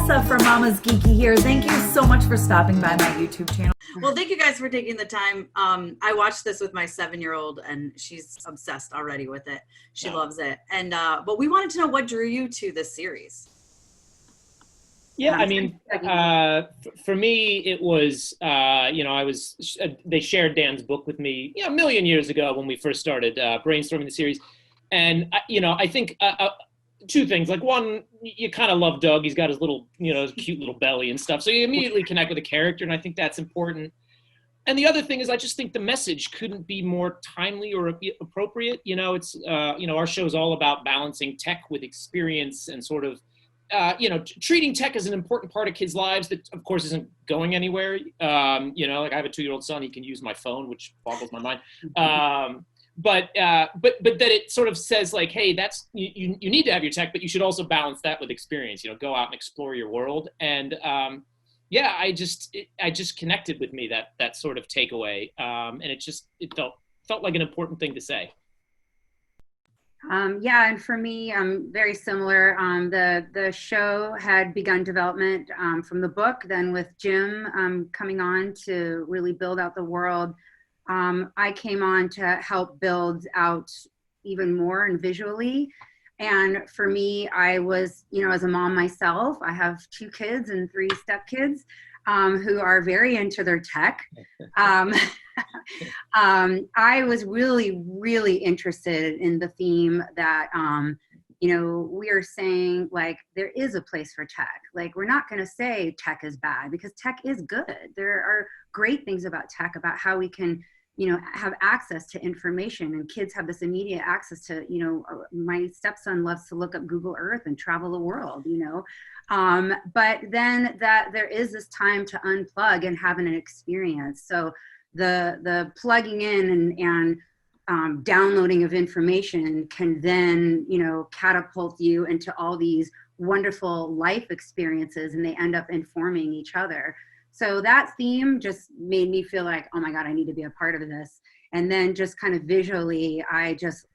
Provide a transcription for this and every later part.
Tessa from Mama's Geeky here. Thank you so much for stopping by my YouTube channel. Well, thank you guys for taking the time. I watched this with my 7-year-old and she's obsessed already with it. She loves it. And but we wanted to know what drew you to this series. Yeah, I mean, for me, it was, they shared Dan's book with me, a million years ago when we first started brainstorming the series. And, I think two things. Like, one, you kind of love Doug. He's got his little, his cute little belly and stuff. So you immediately connect with the character, and I think that's important. And the other thing is I just think the message couldn't be more timely or appropriate. It's, our show's all about balancing tech with experience and sort of, treating tech as an important part of kids' lives that, of course, isn't going anywhere. Like I have a 2-year-old son, he can use my phone, which boggles my mind. But that it sort of says like, hey, that's you need to have your tech, but you should also balance that with experience. Go out and explore your world. And I just connected with me that sort of takeaway, and it felt like an important thing to say. And for me, very similar. The show had begun development from the book, then with Jim coming on to really build out the world. I came on to help build out even more and visually. And for me, I was, as a mom myself, I have 2 kids and 3 stepkids who are very into their tech. I was really, really interested in the theme that, we are saying, like, there is a place for tech. Like, we're not going to say tech is bad because tech is good. There are great things about tech, about how we can, have access to information, and kids have this immediate access to, my stepson loves to look up Google Earth and travel the world, but then that there is this time to unplug and have an experience. So the plugging in and downloading of information can then, catapult you into all these wonderful life experiences, and they end up informing each other. So that theme just made me feel like, oh my God, I need to be a part of this. And then just kind of visually, I just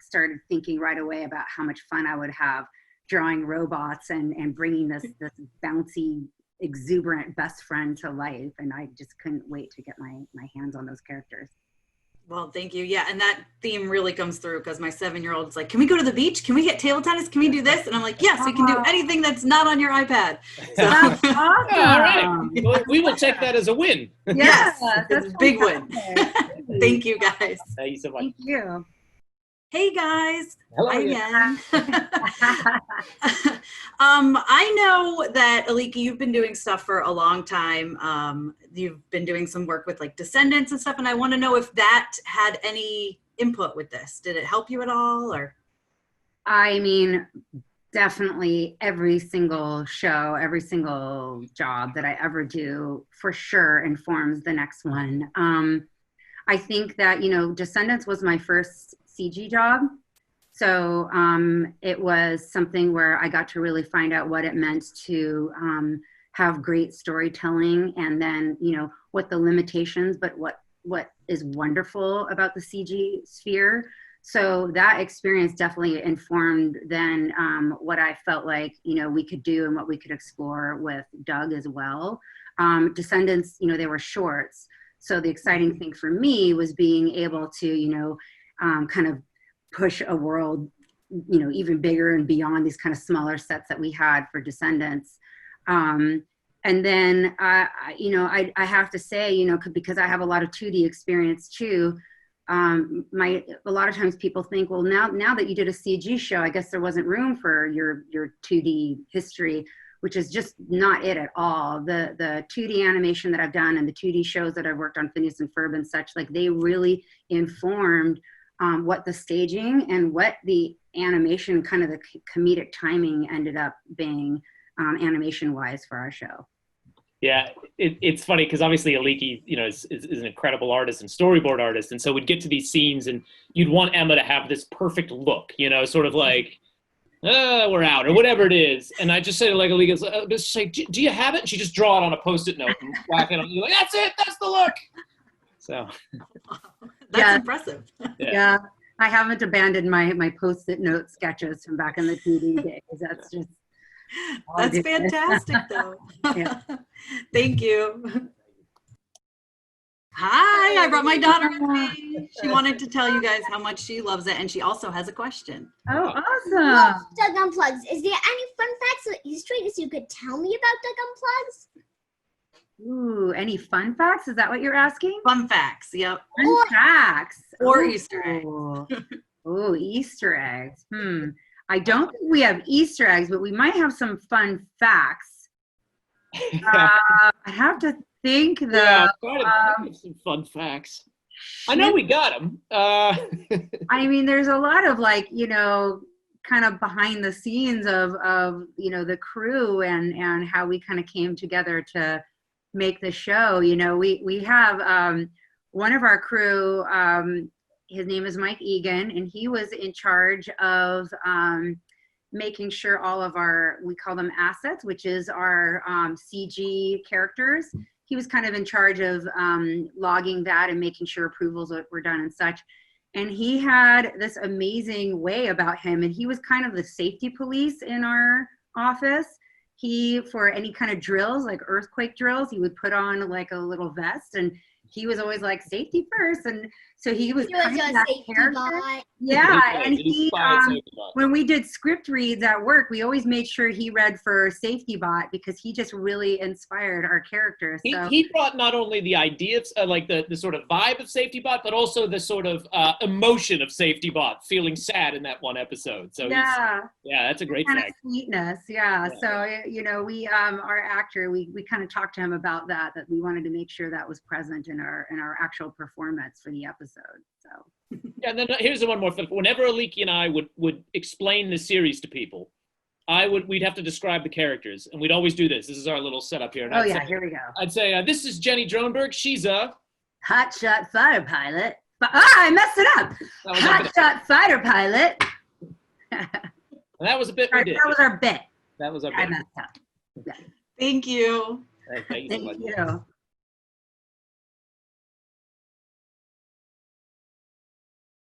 started thinking right away about how much fun I would have drawing robots and bringing this bouncy, exuberant best friend to life. And I just couldn't wait to get my hands on those characters. Well, thank you. Yeah, and that theme really comes through because my 7-year-old is like, can we go to the beach? Can we get table tennis? Can we do this? And I'm like, yes, we can do anything that's not on your iPad. So, that's awesome. All right. We will take that as a win. Yes, it's a big win. Thank you, guys. Thank you so much. Thank you. Hey, guys. Hello Hi again. I know that, Aliki, you've been doing stuff for a long time. You've been doing some work with like Descendants and stuff, and I want to know if that had any input with this. Did it help you at all? Or? I mean, definitely every single show, every single job that I ever do for sure informs the next one. I think that, Descendants was my first CG job. So it was something where I got to really find out what it meant to have great storytelling, and then, what the limitations, but what is wonderful about the CG sphere. So that experience definitely informed then what I felt like, we could do and what we could explore with Doug as well. Descendants, they were shorts. So the exciting thing for me was being able to, kind of push a world, even bigger and beyond these kind of smaller sets that we had for Descendants. And then, I have to say, because I have a lot of 2D experience too, a lot of times people think, well, now that you did a CG show, I guess there wasn't room for your 2D history, which is just not it at all. The 2D animation that I've done and the 2D shows that I've worked on, Phineas and Ferb and such, like they really informed what the staging and what the animation, kind of the comedic timing ended up being animation-wise for our show. Yeah, it's funny because obviously Aliki, is an incredible artist and storyboard artist, and so we'd get to these scenes and you'd want Emma to have this perfect look, sort of like, we're out or whatever it is. And I just say to like Aliki, just say, do you have it? And she just draw it on a Post-it note and whack it on. You're like, that's it, that's the look. So that's impressive. Yeah. I haven't abandoned my Post-it note sketches from back in the 2D days. That's just That's fantastic, though. Yeah. Thank you. Hi, I brought my daughter with me. She wanted to tell you guys how much she loves it, and she also has a question. Oh, awesome. Well, Doug Unplugs, is there any fun facts or Easter eggs you could tell me about Doug Unplugs? Ooh, any fun facts? Is that what you're asking? Fun facts, yep. Fun facts. Or Ooh. Easter eggs. Oh, Easter eggs. I don't think we have Easter eggs, but we might have some fun facts. I have to think though. Yeah, try to think of some fun facts. I know we got them. I mean, there's a lot of like, you know, kind of behind the scenes of you know, the crew and how we kind of came together to make the show. You know, we have one of our crew, his name is Mike Egan, and he was in charge of making sure all of our, we call them assets, which is our CG characters. He was kind of in charge of logging that and making sure approvals were done and such. And he had this amazing way about him, and he was kind of the safety police in our office. He, for any kind of drills, like earthquake drills, he would put on like a little vest, and he was always like, safety first. And so he was kind of that character. Yeah, and he, when we did script reads at work, we always made sure he read for Safety Bot because he just really inspired our characters. So He brought not only the idea of like the sort of vibe of Safety Bot, but also the sort of emotion of Safety Bot, feeling sad in that one episode. So yeah, that's a great kind fact. of sweetness. Yeah. So you know, we our actor, we kind of talked to him about that we wanted to make sure that was present in our actual performance for the episode. So Yeah, and then here's the one more thing. Whenever Aliki and I would explain the series to people, we'd have to describe the characters, and we'd always do this. This is our little setup here. And Here we go. I'd say, this is Jenny Dronberg. She's a hotshot fighter pilot. I messed it up. Hotshot fighter pilot. And that was a bit we did. That was our bit. That was our bit. I messed up. Yeah. Thank you. Thank you so much. Thank you.